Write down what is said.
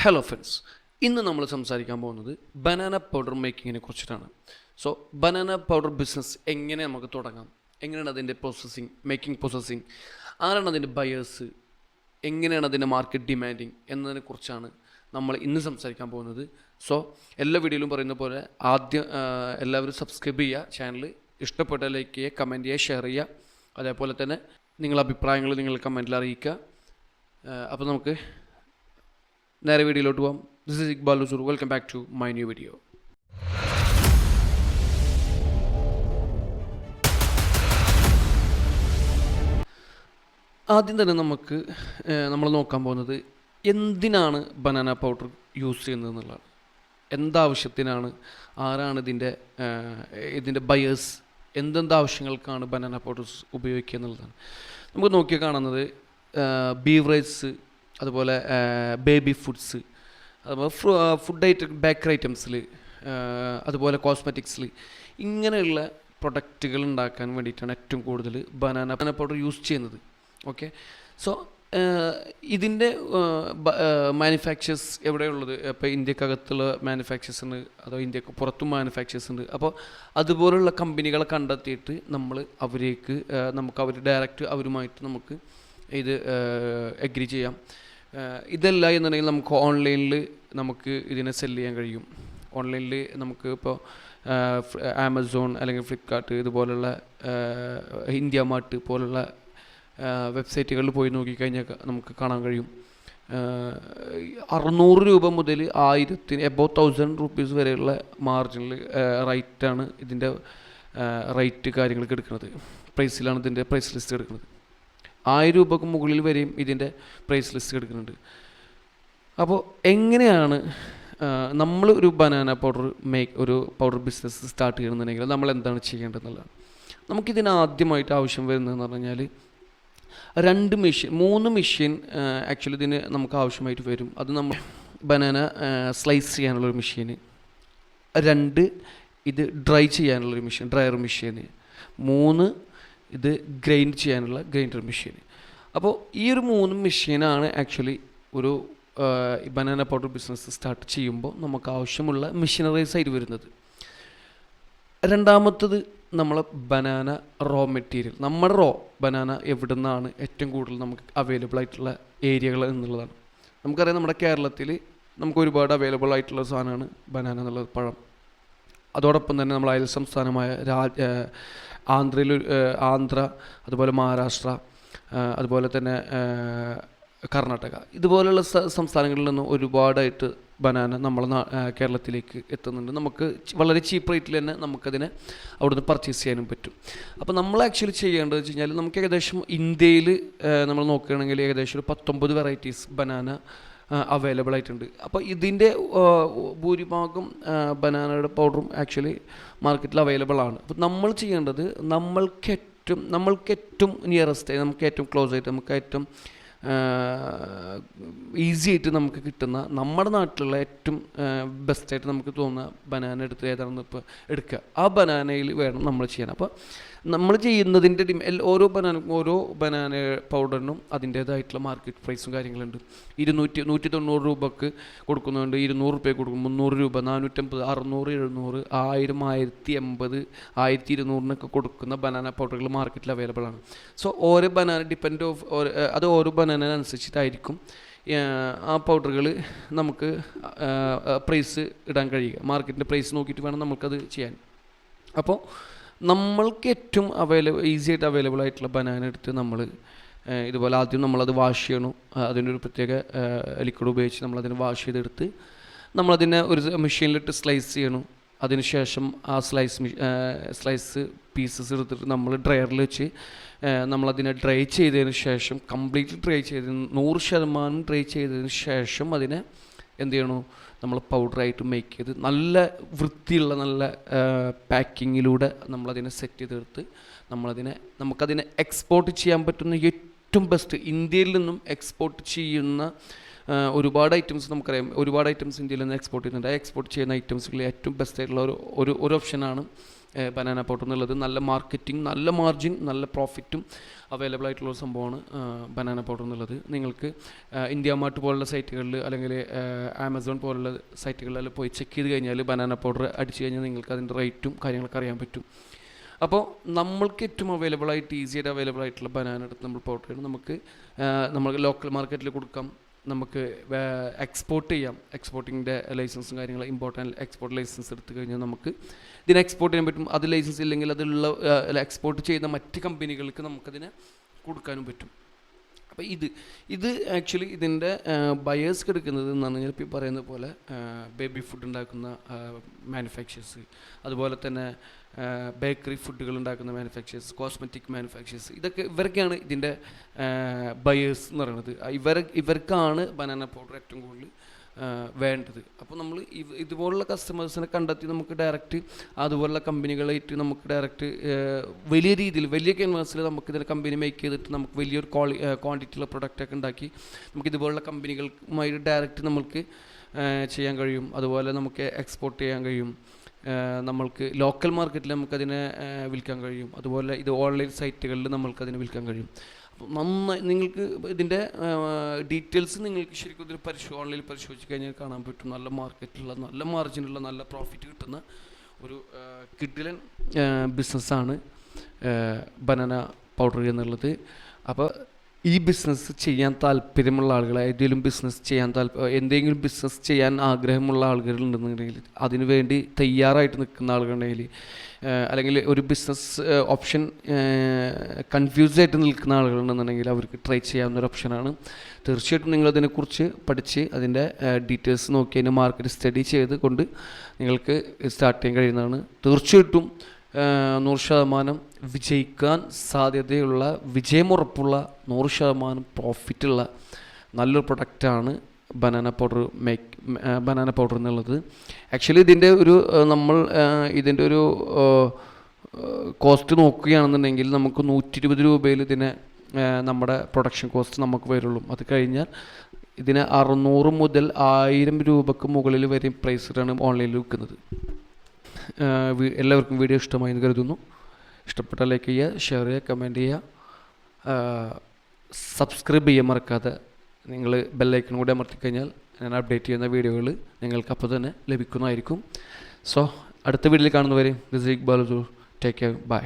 Hello friends, ഇന്ന് നമ്മൾ സംസാരിക്കാൻ പോകുന്നത് ബനാന പൗഡർ മേക്കിങ്ങിനെ കുറിച്ചിട്ടാണ്. സോ ബനാന പൗഡർ ബിസിനസ് എങ്ങനെ നമുക്ക് തുടങ്ങാം, എങ്ങനെയാണ് അതിൻ്റെ പ്രോസസ്സിങ്, മേക്കിംഗ് പ്രോസസ്സിങ്, ആരാണ് അതിൻ്റെ ബയേഴ്സ്, എങ്ങനെയാണ് അതിൻ്റെ മാർക്കറ്റ് ഡിമാൻഡിങ് എന്നതിനെക്കുറിച്ചാണ് നമ്മൾ ഇന്ന് സംസാരിക്കാൻ പോകുന്നത്. സോ എല്ലാ വീഡിയോയിലും പറയുന്ന പോലെ ആദ്യം എല്ലാവരും സബ്സ്ക്രൈബ് ചെയ്യുക, ചാനൽ ഇഷ്ടപ്പെട്ട ലൈക്ക് ചെയ്യുക, കമൻറ്റ് ചെയ്യുക, ഷെയർ ചെയ്യുക. അതേപോലെ തന്നെ നിങ്ങളുടെ അഭിപ്രായങ്ങൾ നിങ്ങൾ കമൻറ്റിൽ അറിയിക്കുക. അപ്പോൾ നമുക്ക് നേരെ വീഡിയോയിലോട്ട് പോകാം. This is Iqbal Huzoor. Welcome back to my new video. ആദ്യം തന്നെ നമ്മൾ നോക്കാൻ പോകുന്നത് എന്തിനാണ് ബനാന പൗഡർ യൂസ് ചെയ്യുന്നത് എന്നുള്ളതാണ്. എന്താവശ്യത്തിനാണ്, ആരാണ് ഇതിൻ്റെ ബയേഴ്സ്, എന്തെന്താവശ്യങ്ങൾക്കാണ് ബനാന പൗഡേഴ്സ് ഉപയോഗിക്കുക എന്നുള്ളതാണ്. നമുക്ക് നോക്കിയാൽ കാണുന്നത് ബീവറേജസ്, അതുപോലെ ബേബി ഫുഡ്സ്, അതുപോലെ ഫുഡ് ബേക്കറി ഐറ്റംസിൽ, അതുപോലെ കോസ്മെറ്റിക്സിൽ, ഇങ്ങനെയുള്ള പ്രൊഡക്റ്റുകൾ ഉണ്ടാക്കാൻ വേണ്ടിയിട്ടാണ് ഏറ്റവും കൂടുതൽ ബനാന പൗഡർ യൂസ് ചെയ്യുന്നത്. ഓക്കെ, സോ ഇതിൻ്റെ മാനുഫാക്ചേഴ്സ് എവിടെയുള്ളത്? ഇപ്പോൾ ഇന്ത്യക്കകത്തുള്ള മാനുഫാക്ചേഴ്സ് ഉണ്ട്, അതോ ഇന്ത്യക്ക് പുറത്തും മാനുഫാക്ചേഴ്സ് ഉണ്ട്. അപ്പോൾ അതുപോലുള്ള കമ്പനികളെ കണ്ടെത്തിയിട്ട് നമുക്ക് അവർ ഡയറക്റ്റ് അവരുമായിട്ട് നമുക്ക് ഇത് എഗ്രി ചെയ്യാം. ഇതല്ല എന്നുണ്ടെങ്കിൽ നമുക്ക് ഓൺലൈനിൽ നമുക്ക് ഇതിനെ സെല്ല് ചെയ്യാൻ കഴിയും. ഓൺലൈനിൽ നമുക്ക് ഇപ്പോൾ ആമസോൺ അല്ലെങ്കിൽ ഫ്ലിപ്കാർട്ട് ഇതുപോലുള്ള ഇന്ത്യ മാർട്ട് പോലുള്ള വെബ്സൈറ്റുകളിൽ പോയി നോക്കിക്കഴിഞ്ഞാൽ നമുക്ക് കാണാൻ കഴിയും. 600 രൂപ മുതൽ 1000 rupees വരെയുള്ള മാർജിനൽ റേറ്റാണ് ഇതിൻ്റെ റേറ്റ് കാര്യങ്ങൾക്ക് എടുക്കുന്നത്. പ്രൈസിലാണ് ഇതിൻ്റെ പ്രൈസ് ലിസ്റ്റ് എടുക്കുന്നത്. 1000 രൂപക്ക് മുകളിൽ വരെയും ഇതിൻ്റെ പ്രൈസ് ലിസ്റ്റ് എടുക്കുന്നുണ്ട്. അപ്പോൾ എങ്ങനെയാണ് നമ്മൾ ഒരു ബനാന ഒരു പൗഡർ ബിസിനസ് സ്റ്റാർട്ട് ചെയ്യണമെന്നുണ്ടെങ്കിൽ നമ്മൾ എന്താണ് ചെയ്യേണ്ടതെന്നുള്ളതാണ്. നമുക്കിതിന് ആദ്യമായിട്ട് ആവശ്യം വരുന്നതെന്ന് പറഞ്ഞാൽ 3 മെഷീൻ ആക്ച്വലി ഇതിന് നമുക്ക് ആവശ്യമായിട്ട് വരും. അത് നമ്മൾ ബനാന സ്ലൈസ് ചെയ്യാനുള്ളൊരു മെഷീന്, 2 ഇത് ഡ്രൈ ചെയ്യാനുള്ളൊരു മെഷീൻ, ഡ്രയർ മെഷീന്, 3 ഇത് ഗ്രൈൻഡ് ചെയ്യാനുള്ള ഗ്രൈൻഡർ മെഷീൻ. അപ്പോൾ ഈ ഒരു 3 മെഷീനാണ് ആക്ച്വലി ഒരു ബനാന പൗഡർ ബിസിനസ് സ്റ്റാർട്ട് ചെയ്യുമ്പോൾ നമുക്ക് ആവശ്യമുള്ള മെഷീനറീസ് ആയിട്ട് വരുന്നത്. രണ്ടാമത്തത് നമ്മളെ ബനാന റോ മെറ്റീരിയൽ. നമ്മുടെ ബനാന എവിടെ നിന്നാണ് ഏറ്റവും കൂടുതൽ നമുക്ക് അവൈലബിൾ ആയിട്ടുള്ള ഏരിയകൾ എന്നുള്ളതാണ്. നമുക്കറിയാം, നമ്മുടെ കേരളത്തിൽ നമുക്ക് ഒരുപാട് അവൈലബിൾ ആയിട്ടുള്ള സാധനമാണ് ബനാന എന്നുള്ളത്, പഴം. അതോടൊപ്പം തന്നെ നമ്മൾ അയൽ സംസ്ഥാനമായ ആന്ധ്ര, അതുപോലെ മഹാരാഷ്ട്ര, അതുപോലെ തന്നെ കർണാടക, ഇതുപോലുള്ള സംസ്ഥാനങ്ങളിൽ നിന്ന് ഒരുപാടായിട്ട് ബനാന നമ്മളെ കേരളത്തിലേക്ക് എത്തുന്നുണ്ട്. നമുക്ക് വളരെ ചീപ്പ് റേറ്റിൽ തന്നെ നമുക്കതിനെ അവിടുന്ന് പർച്ചേസ് ചെയ്യാനും പറ്റും. അപ്പോൾ നമ്മൾ ആക്ച്വലി ചെയ്യേണ്ടത് വെച്ച് കഴിഞ്ഞാൽ, നമുക്ക് ഏകദേശം ഇന്ത്യയിൽ നമ്മൾ നോക്കുകയാണെങ്കിൽ ഏകദേശം ഒരു 19 വെറൈറ്റീസ് ബനാന അവൈലബിൾ ആയിട്ടുണ്ട്. അപ്പോൾ ഇതിൻ്റെ ഭൂരിഭാഗം ബനാനയുടെ പൗഡറും ആക്ച്വലി മാർക്കറ്റിൽ അവൈലബിൾ ആണ്. അപ്പോൾ നമ്മൾ ചെയ്യേണ്ടത് നമ്മൾക്ക് ഏറ്റവും നിയറസ്റ്റ്, നമുക്ക് ഏറ്റവും ക്ലോസ് ആയിട്ട്, നമുക്ക് ഏറ്റവും ഈസി ആയിട്ട് നമുക്ക് കിട്ടുന്ന, നമ്മുടെ നാട്ടിലുള്ള ഏറ്റവും ബെസ്റ്റായിട്ട് നമുക്ക് തോന്നുന്ന ബനാന എടുത്ത് ഏതാണെന്ന് ഇപ്പോൾ എടുക്കുക. ആ ബനാനയിൽ വേണം നമ്മൾ ചെയ്യാൻ. അപ്പോൾ നമ്മൾ ചെയ്യുന്നതിൻ്റെ ഓരോ ബനാന പൗഡറിനും അതിൻ്റേതായിട്ടുള്ള മാർക്കറ്റ് പ്രൈസും കാര്യങ്ങളുണ്ട്. 190 രൂപക്ക് കൊടുക്കുന്നുണ്ട്, 200 രൂപയ്ക്ക് കൊടുക്കും, 300 രൂപ, 450, 600, 700, 1000, 1080, 1200 കൊടുക്കുന്ന ബനാന പൗഡറുകൾ മാർക്കറ്റിൽ അവൈലബിൾ ആണ്. സോ ഓരോ ബനാന അത് ഓരോ ബനാനനുസരിച്ചിട്ടായിരിക്കും ആ പൗഡറുകൾ നമുക്ക് പ്രൈസ് ഇടാൻ കഴിയുക. മാർക്കറ്റിൻ്റെ പ്രൈസ് നോക്കിയിട്ട് വേണം നമുക്കത് ചെയ്യാൻ. അപ്പോൾ നമ്മൾക്ക് ഏറ്റവും ഈസി ആയിട്ട് അവൈലബിൾ ആയിട്ടുള്ള ബനാന എടുത്ത് നമ്മൾ ഇതുപോലെ ആദ്യം നമ്മളത് വാഷ് ചെയ്യണം. അതിനൊരു പ്രത്യേക ലിക്വിഡ് ഉപയോഗിച്ച് നമ്മളതിനെ വാഷ് ചെയ്തെടുത്ത് നമ്മളതിനെ ഒരു മെഷീനിലിട്ട് സ്ലൈസ് ചെയ്യണം. അതിനുശേഷം ആ സ്ലൈസ് പീസസ് എടുത്തിട്ട് നമ്മൾ ഡ്രയറിൽ വെച്ച് നമ്മളതിനെ ഡ്രൈ ചെയ്തതിന് ശേഷം, കംപ്ലീറ്റ്ലി 100% ഡ്രൈ ചെയ്തതിന് ശേഷം അതിനെ എന്ത് ചെയ്യണോ, നമ്മൾ പൗഡറായിട്ട് മേക്ക് ചെയ്ത് നല്ല വൃത്തിയുള്ള നല്ല പാക്കിങ്ങിലൂടെ നമ്മളതിനെ സെറ്റ് ചെയ്തെടുത്ത് നമുക്കതിനെ എക്സ്പോർട്ട് ചെയ്യാൻ പറ്റുന്ന ഏറ്റവും ബെസ്റ്റ്, ഇന്ത്യയിൽ നിന്നും എക്സ്പോർട്ട് ചെയ്യുന്ന ഒരുപാട് ഐറ്റംസ് നമുക്കറിയാം. ഒരുപാട് ഐറ്റംസ് ഇന്ത്യയിൽ നിന്ന് എക്സ്പോർട്ട് ചെയ്യുന്നുണ്ട്. എക്സ്പോർട്ട് ചെയ്യുന്ന ഐറ്റംസുകളിൽ ഏറ്റവും ബെസ്റ്റ് ആയിട്ടുള്ള ഒരു ഓപ്ഷനാണ് ബനാന പൗഡർ എന്നുള്ളത്. നല്ല മാർക്കറ്റിംഗ്, നല്ല മാർജിൻ, നല്ല പ്രോഫിറ്റും അവൈലബിൾ ആയിട്ടുള്ള ഒരു സംഭവമാണ് ബനാന പൗഡർ എന്നുള്ളത്. നിങ്ങൾക്ക് ഇന്ത്യ മാർട്ട് പോലുള്ള സൈറ്റുകളിൽ അല്ലെങ്കിൽ ആമസോൺ പോലുള്ള സൈറ്റുകളിൽ പോയി ചെക്ക് ചെയ്ത് കഴിഞ്ഞാൽ ബനാന പൗഡർ അടിച്ചു കഴിഞ്ഞാൽ നിങ്ങൾക്ക് അതിൻ്റെ റേറ്റും കാര്യങ്ങളൊക്കെ അറിയാൻ പറ്റും. അപ്പോൾ നമ്മൾക്ക് ഏറ്റവും അവൈലബിൾ ആയിട്ട് ഈസിയായിട്ട് അവൈലബിൾ ആയിട്ടുള്ള ബനാന എടുത്ത് നമ്മൾ പൗഡർ ചെയ്യണം. നമുക്ക് ലോക്കൽ മാർക്കറ്റിൽ കൊടുക്കാം, നമുക്ക് എക്സ്പോർട്ട് ചെയ്യാം. എക്സ്പോർട്ടിങ്ങിൻ്റെ ലൈസൻസും കാര്യങ്ങളും, ഇമ്പോർട്ടൻ്റ് എക്സ്പോർട്ട് ലൈസൻസ് എടുത്തു കഴിഞ്ഞാൽ നമുക്ക് ഇതിനെ എക്സ്പോർട്ട് ചെയ്യാൻ പറ്റും. അത് ലൈസൻസ് ഇല്ലെങ്കിൽ അതിലുള്ള എക്സ്പോർട്ട് ചെയ്യുന്ന മറ്റ് കമ്പനികൾക്ക് നമുക്കതിനെ കൊടുക്കാനും പറ്റും. അപ്പോൾ ഇത് ആക്ച്വലി ഇതിൻ്റെ ബയേഴ്സ് എടുക്കുന്നത് എന്ന് പറഞ്ഞാൽ ഇപ്പോൾ പറയുന്ന പോലെ ബേബി ഫുഡ് ഉണ്ടാക്കുന്ന മാനുഫാക്ചേഴ്സ്, അതുപോലെ തന്നെ ബേക്കറി ഫുഡുകൾ ഉണ്ടാക്കുന്ന മാനുഫാക്ചേഴ്സ്, കോസ്മെറ്റിക് മാനുഫാക്ചേഴ്സ്, ഇവരൊക്കെയാണ് ഇതിൻ്റെ ബയേഴ്സ് എന്ന് പറയുന്നത്. ഇവർക്കാണ് ബനാന പൗഡർ ഏറ്റവും കൂടുതൽ വേണ്ടത്. അപ്പോൾ നമ്മൾ ഇതുപോലുള്ള കസ്റ്റമേഴ്സിനെ കണ്ടെത്തി നമുക്ക് ഡയറക്റ്റ് അതുപോലുള്ള കമ്പനികളായിട്ട് നമുക്ക് ഡയറക്റ്റ് വലിയ രീതിയിൽ, വലിയ ക്യാൻവാസിൽ നമുക്ക് ഇതിൻ്റെ കമ്പനി മേക്ക് ചെയ്തിട്ട് നമുക്ക് വലിയൊരു ക്വാണ്ടിറ്റിയുള്ള പ്രൊഡക്റ്റൊക്കെ ഉണ്ടാക്കി നമുക്ക് ഇതുപോലുള്ള കമ്പനികളുമായി ഡയറക്റ്റ് നമുക്ക് ചെയ്യാൻ കഴിയും. അതുപോലെ നമുക്ക് എക്സ്പോർട്ട് ചെയ്യാൻ കഴിയും. നമ്മൾക്ക് ലോക്കൽ മാർക്കറ്റിൽ നമുക്കതിനെ വിൽക്കാൻ കഴിയും. അതുപോലെ ഇത് ഓൺലൈൻ സൈറ്റുകളിൽ നമ്മൾക്കതിനെ വിൽക്കാൻ കഴിയും. അപ്പോൾ നന്നായി നിങ്ങൾക്ക് ഇതിൻ്റെ ഡീറ്റെയിൽസ് നിങ്ങൾക്ക് ശരിക്കും ഇതിൽ ഓൺലൈനിൽ പരിശോധിച്ച് കഴിഞ്ഞാൽ കാണാൻ പറ്റും. നല്ല മാർക്കറ്റിലുള്ള, നല്ല മാർജിനുള്ള, നല്ല പ്രോഫിറ്റ് കിട്ടുന്ന ഒരു കിഡിലൻ ബിസിനസ്സാണ് ബനാന പൗഡർ എന്നുള്ളത്. അപ്പോൾ ഈ ബിസിനസ് ചെയ്യാൻ താല്പര്യമുള്ള ആളുകൾ, എന്തെങ്കിലും ബിസിനസ് ചെയ്യാൻ ആഗ്രഹമുള്ള ആളുകളുണ്ടെന്നുണ്ടെങ്കിൽ, അതിനുവേണ്ടി തയ്യാറായിട്ട് നിൽക്കുന്ന ആളുകളുണ്ടെങ്കിൽ, അല്ലെങ്കിൽ ഒരു ബിസിനസ് ഓപ്ഷൻ കൺഫ്യൂസ് ആയിട്ട് നിൽക്കുന്ന ആളുകളുണ്ടെന്നുണ്ടെങ്കിൽ അവർക്ക് ട്രൈ ചെയ്യാവുന്നൊരു ഓപ്ഷനാണ്. തീർച്ചയായിട്ടും നിങ്ങളതിനെക്കുറിച്ച് പഠിച്ച് അതിൻ്റെ ഡീറ്റെയിൽസ് നോക്കി അതിൻ്റെ മാർക്കറ്റ് സ്റ്റഡി ചെയ്ത് കൊണ്ട് നിങ്ങൾക്ക് സ്റ്റാർട്ട് ചെയ്യാൻ കഴിയുന്നതാണ്. തീർച്ചയായിട്ടും 100% വിജയിക്കാൻ സാധ്യതയുള്ള, വിജയമുറപ്പുള്ള, 100% പ്രോഫിറ്റുള്ള നല്ലൊരു പ്രൊഡക്റ്റാണ് ബനാന പൗഡർ എന്നുള്ളത്. ആക്ച്വലി ഇതിൻ്റെ ഒരു ഇതിൻ്റെ ഒരു കോസ്റ്റ് നോക്കുകയാണെന്നുണ്ടെങ്കിൽ നമുക്ക് 120 രൂപയിൽ ഇതിനെ നമ്മുടെ പ്രൊഡക്ഷൻ കോസ്റ്റ് നമുക്ക് വരുള്ളൂ. അത് കഴിഞ്ഞാൽ ഇതിന് 600 മുതൽ 1000 രൂപക്ക് മുകളിൽ വരെ പ്രൈസിലാണ് ഓൺലൈനിൽ വിൽക്കുന്നത്. എല്ലാവർക്കും വീഡിയോ ഇഷ്ടമായി എന്ന് കരുതുന്നു. ഇഷ്ടപ്പെട്ടാൽ ലൈക്ക് ചെയ്യുക, ഷെയർ ചെയ്യുക, കമൻറ്റ് ചെയ്യുക, സബ്സ്ക്രൈബ് ചെയ്യാൻ മറക്കാതെ. നിങ്ങൾ ബെല്ലൈക്കൺ കൂടി അമർത്തിക്കഴിഞ്ഞാൽ ഞാൻ അപ്ഡേറ്റ് ചെയ്യുന്ന വീഡിയോകൾ നിങ്ങൾക്ക് അപ്പോൾ തന്നെ ലഭിക്കുന്നതായിരിക്കും. സോ അടുത്ത വീഡിയോയിൽ കാണുന്നവരെ this is Iqbal. Take care, by.